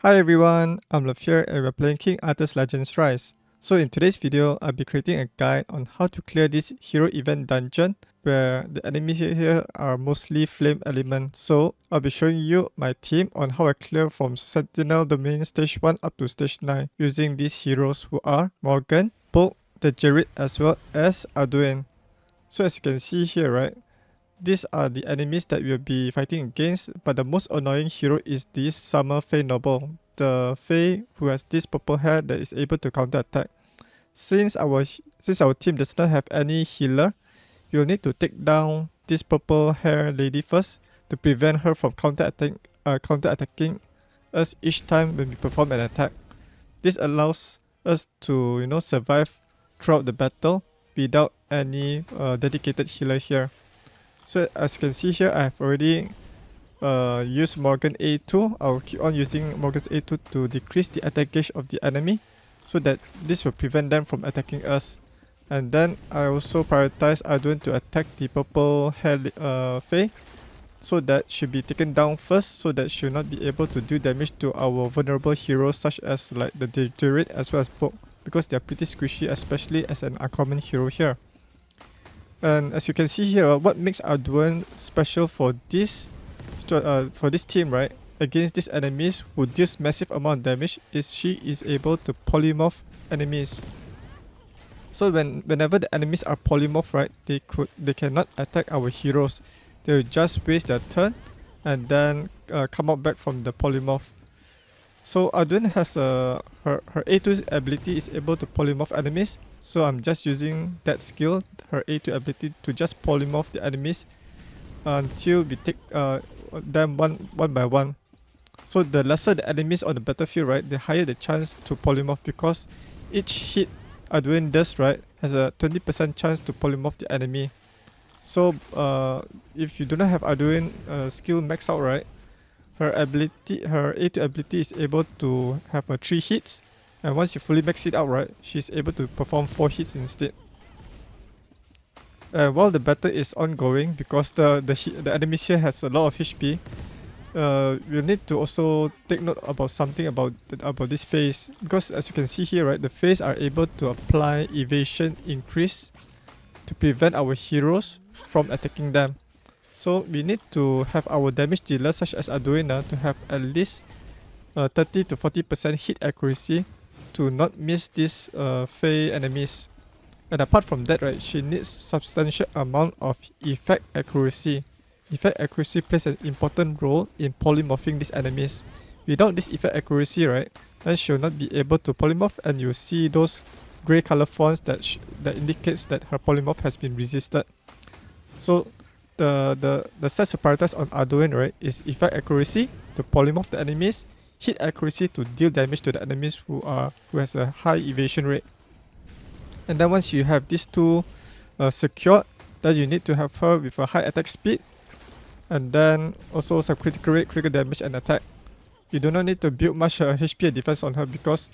Hi everyone, I'm Love here and we're playing King Arthur's Legends Rise. So in today's video, I'll be creating a guide on how to clear this hero event dungeon where the enemies here are mostly flame element. So I'll be showing you my team on how I clear from Sentinel domain stage 1 up to stage 9 using these heroes who are Morgan, Bulk, Djerit as well as Ardoin. So as you can see here, right? These are the enemies that we'll be fighting against, but the most annoying hero is this Summer Fae Noble, the Fae who has this purple hair that is able to counterattack. Since our team does not have any healer, you'll need to take down this purple hair lady first to prevent her from counterattacking us each time when we perform an attack. This allows us to survive throughout the battle without any dedicated healer here. So as you can see here, I have already used Morgan A2. I'll keep on using Morgan's A2 to decrease the attack gauge of the enemy so that this will prevent them from attacking us. And then I also prioritize Ardoin to attack the purple hair Fae so that she'll be taken down first so that she'll not be able to do damage to our vulnerable heroes such as like the Djerit as well as Bulk, because they're pretty squishy, especially as an uncommon hero here. And as you can see here, what makes Ardoin special for this team, right, against these enemies who deals massive amount of damage, is she is able to polymorph enemies. So whenever the enemies are polymorph, right, they cannot attack our heroes. They will just waste their turn and then come out back from the polymorph. So Ardoin has her A2 ability is able to polymorph enemies. So I'm just using that skill, her A2 ability, to just polymorph the enemies until we take them one by one. So the lesser the enemies on the battlefield, right, the higher the chance to polymorph, because each hit Ardoin does, right, has a 20% chance to polymorph the enemy. So if you do not have Ardoin skill maxed out, right, her A2 ability is able to have 3 hits, and once you fully max it out, right, she's able to perform 4 hits instead. While the battle is ongoing, because the enemies here has a lot of HP, we'll need to also take note about something about this phase, because as you can see here, right, the phase are able to apply evasion increase to prevent our heroes from attacking them. So we need to have our damage dealer such as Ardoin to have at least 30 to 40% hit accuracy to not miss these Fae enemies. And apart from that, right, she needs substantial amount of effect accuracy. Effect accuracy plays an important role in polymorphing these enemies. Without this effect accuracy, right, then she'll not be able to polymorph, and you'll see those grey color fonts that indicates that her polymorph has been resisted. So the stats to prioritize on Ardoin, right, is effect accuracy to polymorph the enemies, hit accuracy to deal damage to the enemies who has a high evasion rate. And then once you have these two secured, then you need to have her with a high attack speed, and then also some critical rate, critical damage and attack. You do not need to build much HP and defense on her, because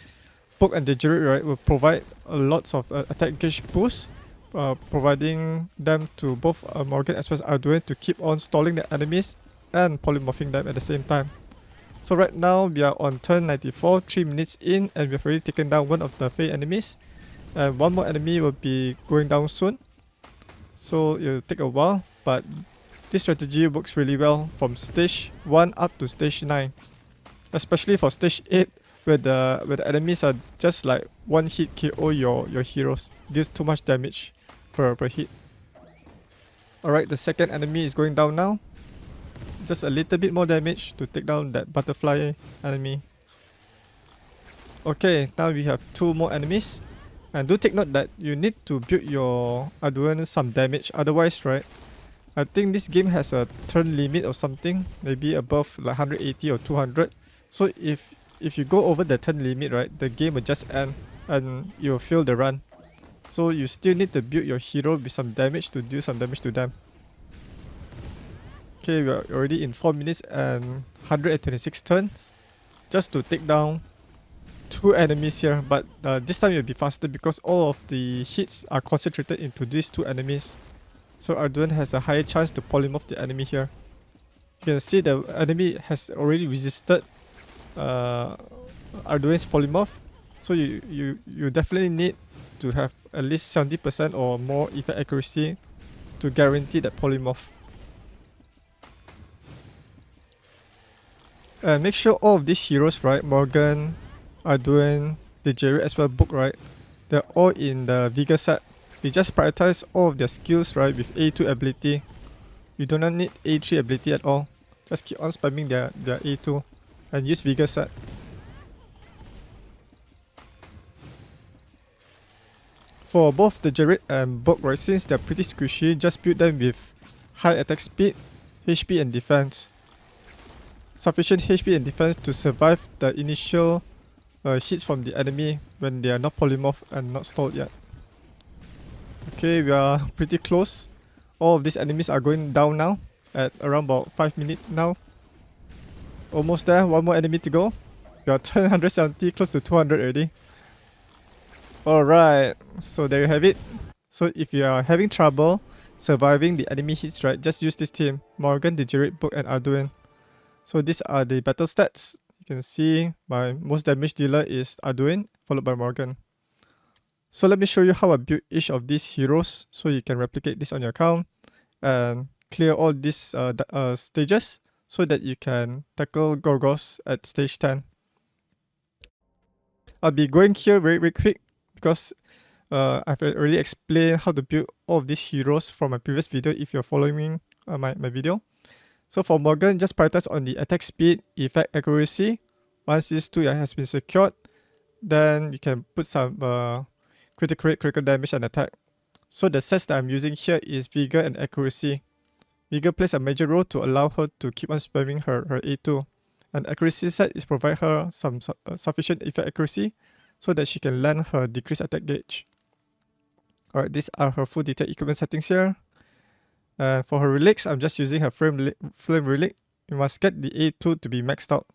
Bulk and Djerit, right, will provide lots of attack gauge boost, providing them to both Morgan as well as Ardoin to keep on stalling the enemies and polymorphing them at the same time. So right now we are on turn 94, 3 minutes in, and we've already taken down one of the Fae enemies, and one more enemy will be going down soon. So it'll take a while, but this strategy works really well from stage 1 up to stage 9, especially for stage 8, where the enemies are just like one hit KO your heroes, deals too much damage per hit. Alright, the second enemy is going down now. Just a little bit more damage to take down that butterfly enemy. Okay, now we have 2 more enemies. And do take note that you need to build your Ardoin some damage, otherwise, right, I think this game has a turn limit or something, maybe above like 180 or 200. So if you go over the turn limit, right, the game will just end and you'll fail the run. So you still need to build your hero with some damage to do some damage to them. Okay, we are already in 4 minutes and 126 turns just to take down 2 enemies here, but this time it will be faster because all of the hits are concentrated into these 2 enemies. So Ardoin has a higher chance to polymorph the enemy here. You can see the enemy has already resisted Ardoin's Polymorph. So you definitely need to have at least 70% or more effect accuracy to guarantee that Polymorph. And make sure all of these heroes, right, Morgan, Ardoin, Djerit as well, Book, right, they're all in the Vigor set. We just prioritize all of their skills, right, with A2 ability. You do not need A3 ability at all. Just keep on spamming their A2 and use Vigor set. For both the Djerit and Book, right, since they're pretty squishy, just build them with high attack speed, HP and defense. Sufficient HP and defense to survive the initial hits from the enemy when they are not polymorphed and not stalled yet. Okay, we are pretty close. All of these enemies are going down now at around about 5 minutes now. Almost there, one more enemy to go. We are 170, close to 200 already. Alright, so there you have it. So if you are having trouble surviving the enemy hits, right, just use this team. Morgan, Djerit, Book and Ardoin. So these are the battle stats. You can see my most damage dealer is Ardoin, followed by Morgan. So let me show you how I build each of these heroes so you can replicate this on your account and clear all these stages so that you can tackle Gorgos at stage 10. I'll be going here very quick because I've already explained how to build all of these heroes from my previous video if you're following my video. So for Morgan, just prioritize on the attack speed, effect accuracy. Once these two has been secured, then you can put some critical damage and attack. So the sets that I'm using here is Vigor and Accuracy. Vigor plays a major role to allow her to keep on spamming her A2. And Accuracy set is provide her some sufficient effect accuracy so that she can land her decreased attack gauge. Alright, these are her full detailed equipment settings here. And for her relics, I'm just using her flame relic. You must get the A2 to be maxed out,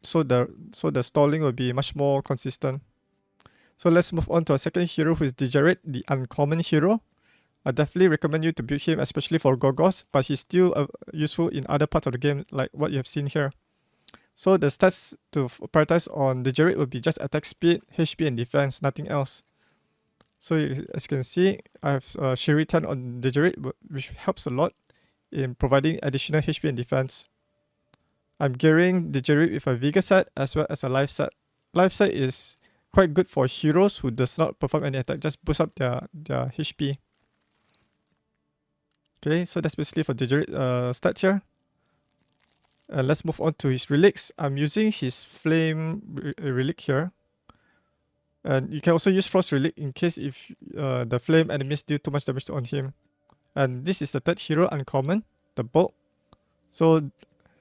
so the stalling will be much more consistent. So let's move on to our second hero, who is Djerit, the uncommon hero. I definitely recommend you to build him, especially for Gorgos, but he's still useful in other parts of the game, like what you have seen here. So the stats to prioritize on Djerit will be just attack speed, HP and defense, nothing else. So as you can see, I have Sherry 10 on Djerit, which helps a lot in providing additional HP and defense. I'm gearing Djerit with a Vigor set as well as a life set. Life set is quite good for heroes who does not perform any attack, just boost up their HP. Okay, so that's basically for Djerit stats here. Let's move on to his relics. I'm using his flame relic here. And you can also use Frost Relic in case if the flame enemies deal too much damage on him. And this is the third hero, uncommon, the Bulk. So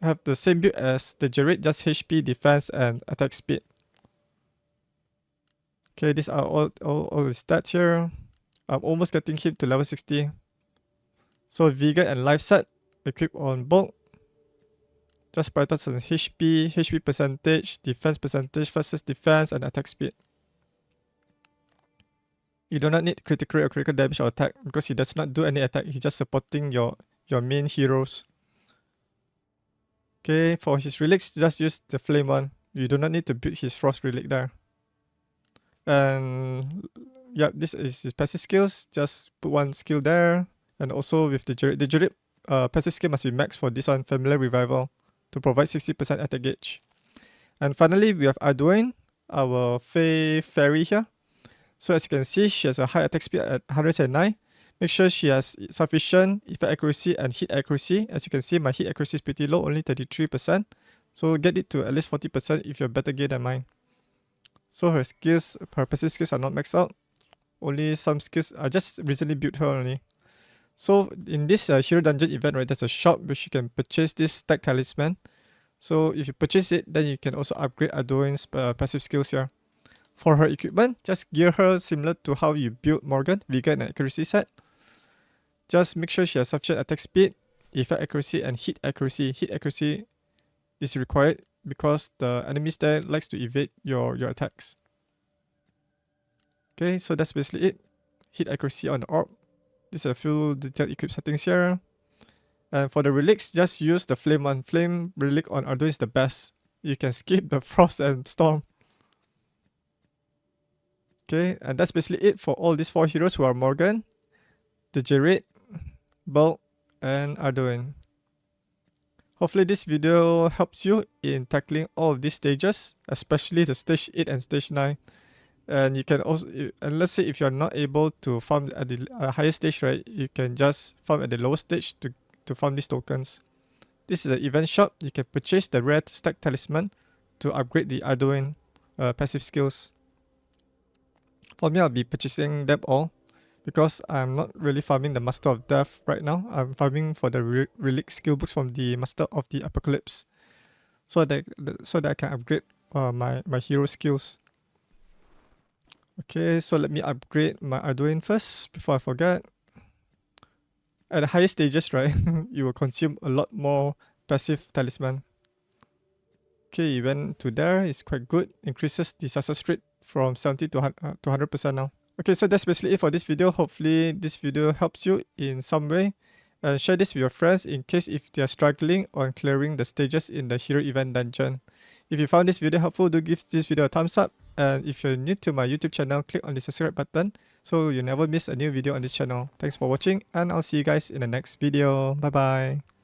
have the same build as the Djerit, just HP, defense, and attack speed. Okay, these are all the stats here. I'm almost getting him to level 60. So Vigor and life set equipped on Bulk. Just prioritize on HP percentage, defense percentage, versus defense, and attack speed. You do not need critical damage or attack because he does not do any attack. He's just supporting your main heroes. Okay, for his relics, just use the flame one. You do not need to build his frost relic there. And yeah, this is his passive skills. Just put one skill there. And also with the Djerit passive skill must be maxed for this one, Familiar Revival, to provide 60% attack gauge. And finally, we have Ardoin, our fairy here. So as you can see, she has a high attack speed at 109. Make sure she has sufficient effect accuracy and hit accuracy. As you can see, my hit accuracy is pretty low, only 33%. So get it to at least 40% if you're better gear than mine. So her skills, her passive skills are not maxed out. Only some skills, I just recently built her only. So in this Hero Dungeon event, right, there's a shop which you can purchase this Stack Talisman. So if you purchase it, then you can also upgrade Ardoin's passive skills here. For her equipment, just gear her similar to how you build Morgan, Vigor and Accuracy set. Just make sure she has sufficient attack speed, effect accuracy and hit accuracy. Hit accuracy is required because the enemies there likes to evade your attacks. Okay, so that's basically it. Hit accuracy on the orb. These are a few detailed equip settings here. And for the relics, just use the flame one. Flame relic on Ardoin is the best. you can skip the Frost and Storm. Okay, and that's basically it for all these 4 heroes who are Morgan, the Djerit, Bulk, and Ardoin. Hopefully this video helps you in tackling all of these stages, especially the stage 8 and stage 9. And you can also, and let's say if you're not able to farm at the higher stage, right, you can just farm at the lower stage to farm these tokens. This is the event shop. You can purchase the rare stack talisman to upgrade the Ardoin passive skills. For me, I'll be purchasing them all because I'm not really farming the Master of Death right now. I'm farming for the relic skill books from the Master of the Apocalypse, so that I can upgrade my hero skills. Okay, so let me upgrade my Ardoin first before I forget. At the higher stages, right, you will consume a lot more passive talisman. Okay, event to there is quite good. Increases the success rate from 70 to 100% now. Okay, so that's basically it for this video. Hopefully this video helps you in some way. And share this with your friends in case if they are struggling on clearing the stages in the Hero Event Dungeon. If you found this video helpful, do give this video a thumbs up. And if you're new to my YouTube channel, click on the subscribe button so you never miss a new video on this channel. Thanks for watching, and I'll see you guys in the next video. Bye bye.